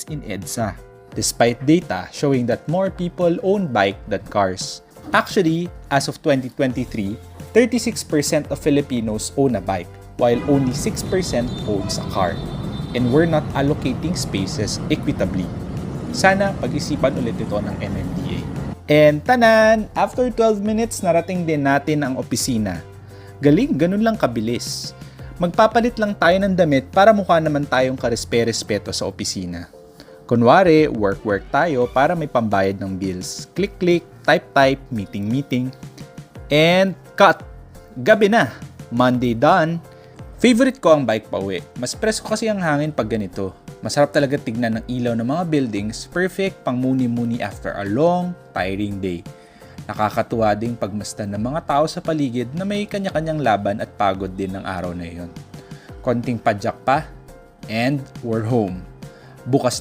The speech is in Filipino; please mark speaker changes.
Speaker 1: in EDSA, despite data showing that more people own bike than cars. Actually, as of 2023, 36% of Filipinos own a bike, while only 6% owns a car. And we're not allocating spaces equitably. Sana pag-isipan ulit ito ng MMDA. And tanan! After 12 minutes, narating din natin ang opisina. Galing, ganun lang kabilis. Magpapalit lang tayo ng damit para mukha naman tayong karespe-respeto sa opisina. Kunwari, work-work tayo para may pambayad ng bills. Click-click, type-type, meeting-meeting. And cut! Gabi na! Monday done! Favorite ko ang bike pauwi. Mas presko kasi ang hangin pag ganito. Masarap talaga tignan ng ilaw ng mga buildings. Perfect pang muni-muni after a long, tiring day. Nakakatuwa ding pagmasdan ng mga tao sa paligid na may kanya-kanyang laban at pagod din ng araw na iyon. Konting padyak pa, and we're home. Bukas